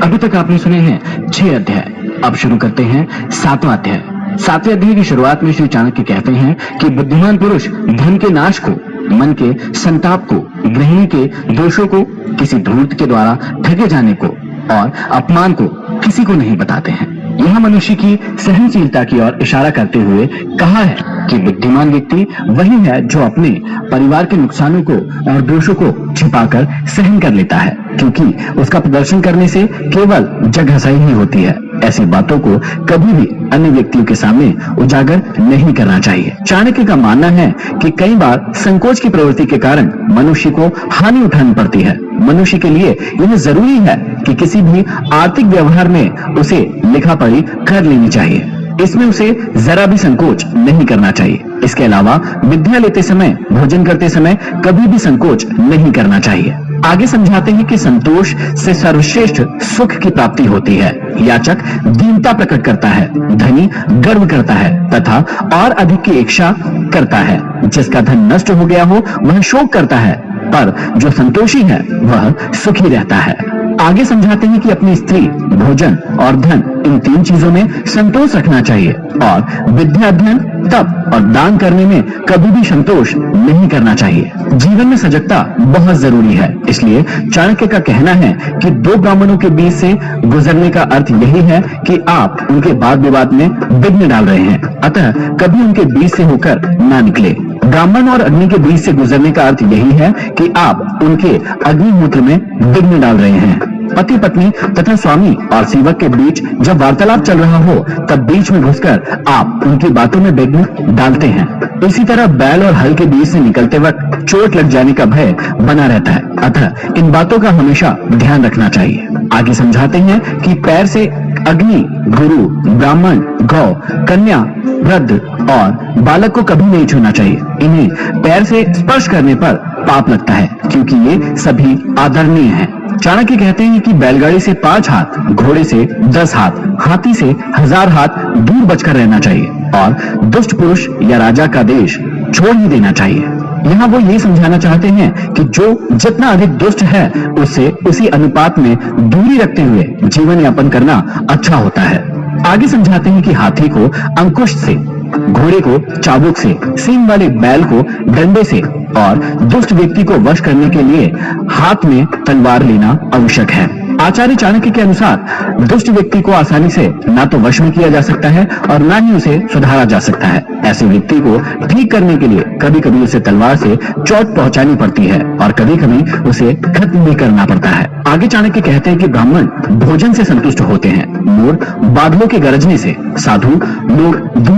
अभी तक आपने सुने हैं 6 अध्याय। अब शुरू करते हैं 7वां अध्याय। 7वें अध्याय की शुरुआत में श्री चाणक्य कहते हैं कि बुद्धिमान पुरुष धन के नाश को, मन के संताप को, गृहिणी के दोषों को, किसी धूर्त के द्वारा ठगे जाने को और अपमान को किसी को नहीं बताते हैं। यह मनुष्य की सहनशीलता की ओर इशारा करते हुए कहा है कि बुद्धिमान व्यक्ति वही है जो अपने परिवार के नुकसानों को और दोषों को छिपाकर सहन कर लेता है, क्योंकि उसका प्रदर्शन करने से केवल जगहसाई ही होती है। ऐसी बातों को कभी भी अन्य व्यक्तियों के सामने उजागर नहीं करना चाहिए। चाणक्य का मानना है कि कई बार संकोच की प्रवृत्ति के कारण मनुष्य को हानि उठानी पड़ती है। मनुष्य के लिए यह जरूरी है कि किसी भी आर्थिक व्यवहार में उसे लिखा पढ़ी कर लेनी चाहिए। इसमें उसे जरा भी संकोच नहीं करना चाहिए। इसके अलावा विद्या लेते समय, भोजन करते समय कभी भी संकोच नहीं करना चाहिए। आगे समझाते हैं कि संतोष से सर्वश्रेष्ठ सुख की प्राप्ति होती है। याचक दीनता प्रकट करता है, धनी गर्व करता है तथा और अधिक की इच्छा करता है। जिसका धन नष्ट हो गया हो वह शोक करता है, पर जो संतोषी है वह सुखी रहता है। आगे समझाते हैं कि अपनी स्त्री, भोजन और धन, इन 3 चीजों में संतोष रखना चाहिए और विद्या, अध्ययन, तप और दान करने में कभी भी संतोष नहीं करना चाहिए। जीवन में सजगता बहुत जरूरी है। इसलिए चाणक्य का कहना है कि 2 ब्राह्मणों के बीच से गुजरने का अर्थ यही है कि आप उनके वाद विवाद में विघ्न डाल रहे हैं, अतः कभी उनके बीच से होकर ना निकले। ब्राह्मण और अग्नि के बीच से गुजरने का अर्थ यही है कि आप उनके अग्निहोत्र में विघ्न डाल रहे हैं। पति पत्नी तथा स्वामी और सेवक के बीच जब वार्तालाप चल रहा हो तब बीच में घुसकर आप उनकी बातों में विघ्न डालते हैं। इसी तरह बैल और हल के बीच से निकलते वक्त चोट लग जाने का भय बना रहता है, अतः इन बातों का हमेशा ध्यान रखना चाहिए। आगे समझाते हैं कि पैर से अग्नि, गुरु, ब्राह्मण, गौ, कन्या, वृद्ध और बालक को कभी नहीं छूना चाहिए। इन्हें पैर से स्पर्श करने पर पाप लगता है, क्योंकि ये सभी आदरणीय हैं। चाणक्य कहते हैं कि बैलगाड़ी से 5 हाथ, घोड़े से 10 हाथ, हाथी से 1000 हाथ दूर बचकर रहना चाहिए और दुष्ट पुरुष या राजा का देश छोड़ ही देना चाहिए। यहाँ वो ये समझाना चाहते हैं कि जो जितना अधिक दुष्ट है उससे उसी अनुपात में दूरी रखते हुए जीवन यापन करना अच्छा होता है। आगे समझाते हैं कि हाथी को अंकुश से, घोड़े को चाबुक से, सींग वाले बैल को डंडे से और दुष्ट व्यक्ति को वश करने के लिए हाथ में तलवार लेना आवश्यक है। आचार्य चाणक्य के अनुसार दुष्ट व्यक्ति को आसानी से ना तो वश में किया जा सकता है और ना ही उसे सुधारा जा सकता है। ऐसे व्यक्ति को ठीक करने के लिए कभी कभी उसे तलवार से चोट पहुंचानी पड़ती है और कभी कभी उसे खत्म भी करना पड़ता है। आगे चाणक्य कहते हैं कि ब्राह्मण भोजन से संतुष्ट होते हैं, मोर बादलों के गरजने से, साधु लोग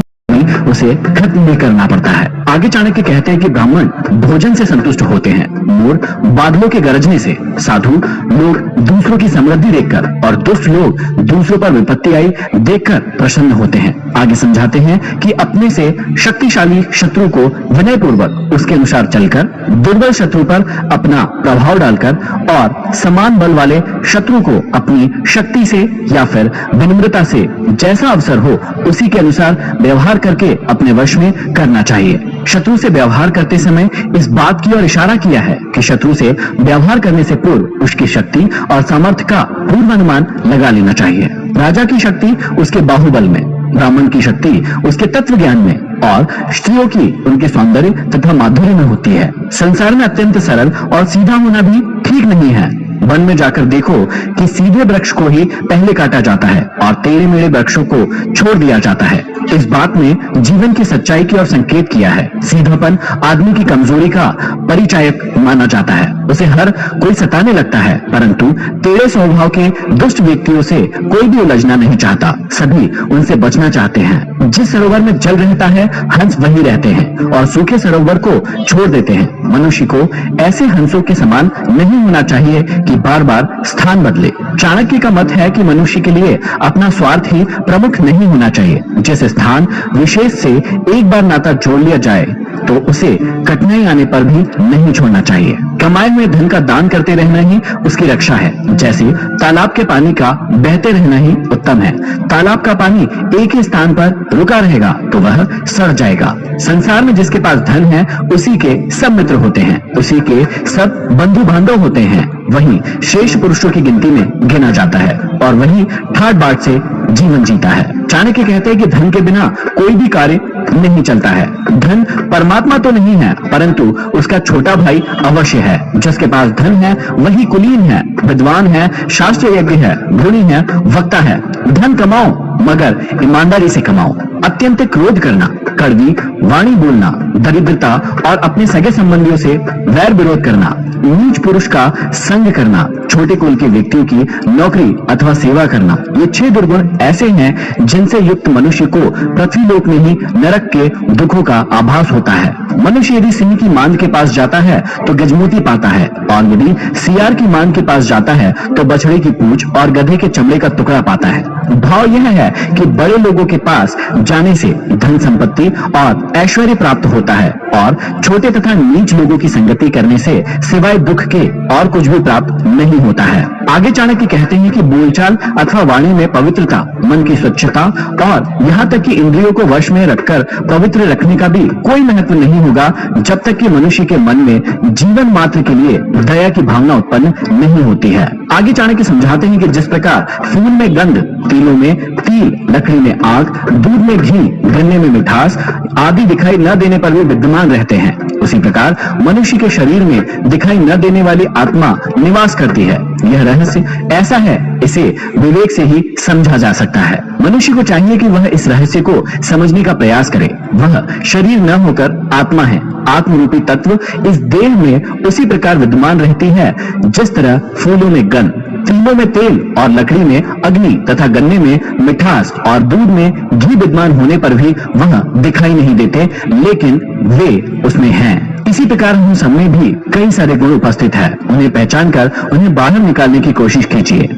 उसे खत्म भी करना पड़ता है। आगे चाणक्य कहते हैं कि ब्राह्मण भोजन से संतुष्ट होते हैं, मोर बादलों के गरजने से, साधु लोग दूसरों की समृद्धि देखकर और दुष्ट लोग दूसरों पर विपत्ति आई देखकर प्रसन्न होते हैं। आगे समझाते हैं कि अपने से शक्तिशाली शत्रु को विनय पूर्वक उसके अनुसार चलकर, दुर्बल शत्रु पर अपना प्रभाव डालकर और समान बल वाले शत्रु को अपनी शक्ति से या फिर विनम्रता से जैसा अवसर हो उसी के अनुसार व्यवहार करके अपने वश में करना चाहिए। शत्रु से व्यवहार करते समय इस बात की ओर इशारा किया है कि शत्रु से व्यवहार करने से पूर्व उसकी शक्ति और सामर्थ्य का पूर्वानुमान लगा लेना चाहिए। राजा की शक्ति उसके बाहुबल में, ब्राह्मण की शक्ति उसके तत्व ज्ञान में और स्त्रियों की उनके सौंदर्य तथा माधुर्य में होती है। संसार में अत्यंत सरल और सीधा होना भी ठीक नहीं है। वन में जाकर देखो कि सीधे वृक्ष को ही पहले काटा जाता है और टेढ़े मेढ़े वृक्षों को छोड़ दिया जाता है। इस बात में जीवन की सच्चाई की ओर संकेत किया है। सीधापन आदमी की कमजोरी का परिचायक माना जाता है। उसे हर कोई सताने लगता है, परंतु टेढ़े स्वभाव के दुष्ट व्यक्तियों से कोई भी उलझना नहीं चाहता। सभी उनसे बचना चाहते हैं। जिस सरोवर में जल रहता है हंस वही रहते हैं और सूखे सरोवर को छोड़ देते हैं। मनुष्य को ऐसे हंसों के समान नहीं होना चाहिए कि बार बार स्थान बदले। चाणक्य का मत है कि मनुष्य के लिए अपना स्वार्थ ही प्रमुख नहीं होना चाहिए। जिस स्थान विशेष से एक बार नाता जोड़ लिया जाए तो उसे कठिनाई आने पर भी नहीं छोड़ना चाहिए। कमाए हुए धन का दान करते रहना ही उसकी रक्षा है। जैसे तालाब के पानी का बहते रहना ही उत्तम है। तालाब का पानी एक ही स्थान पर रुका रहेगा तो वह सड़ जाएगा। संसार में जिसके पास धन है उसी के सब मित्र होते हैं, उसी के सब बंधु बांधव होते हैं। वही शेष पुरुषों की गिनती में गिना जाता है और वही ठाट बाट से जीवन जीता है। चाणक्य कहते हैं कि धन के बिना कोई भी कार्य नहीं चलता है। धन परमात्मा तो नहीं है, परंतु उसका छोटा भाई अवश्य है। जिसके पास धन है वही कुलीन है, विद्वान है, शास्त्र यज्ञ है, गुणी है, वक्ता है। धन कमाओ मगर ईमानदारी से कमाओ। अत्यंत क्रोध करना, कड़वी वाणी बोलना, दरिद्रता और अपने सगे संबंधियों से वैर विरोध करना, नीच पुरुष का संग करना, छोटे कुल के व्यक्तियों की नौकरी अथवा सेवा करना, ये 6 दुर्गुण ऐसे हैं जिनसे युक्त मनुष्य को पृथ्वीलोक में ही नरक के दुखों का आभास होता है। मनुष्य यदि सिंह की मांद के पास जाता है तो गजमोती पाता है, और यदि सियार की मांद के पास जाता है तो बछड़े की पूंछ और गधे के चमड़े का टुकड़ा पाता है। भाव यह है कि बड़े लोगों के पास जाने से धन संपत्ति और ऐश्वर्य प्राप्त होता है, और छोटे तथा नीच लोगों की संगति करने से सिवाय दुख के और कुछ भी प्राप्त नहीं होता है। आगे चाणक्य कहते हैं कि बोलचाल अथवा वाणी में पवित्रता, मन की स्वच्छता और यहाँ तक कि इंद्रियों को वश में रखकर पवित्र रखने का भी कोई महत्व नहीं होगा जब तक कि मनुष्य के मन में जीवन मात्र के लिए दया की भावना उत्पन्न नहीं होती है। आगे चाणक्य समझाते हैं कि जिस प्रकार फूल में गंध, तिलों में तिल, लकड़ी में आग, दूध में घी, गन्ने में मिठास आदि दिखाई न देने पर भी विद्यमान रहते हैं, उसी प्रकार मनुष्य के शरीर में दिखाई न देने वाली आत्मा निवास करती है। यह रहस्य ऐसा है, इसे विवेक से ही समझा जा सकता है। मनुष्य को चाहिए कि वह इस रहस्य को समझने का प्रयास करे। वह शरीर न होकर आत्मा है। आत्मरूपी तत्व इस देह में उसी प्रकार विद्यमान रहती है जिस तरह फूलों में गंध, तिलों में तेल और लकड़ी में अग्नि तथा गन्ने में मिठास और दूध में घी विद्यमान होने पर भी वह दिखाई नहीं देते, लेकिन वे उसमें हैं। इसी प्रकार हम सब में भी कई सारे गुण उपस्थित है। उन्हें पहचान कर उन्हें बाहर निकालने की कोशिश कीजिए।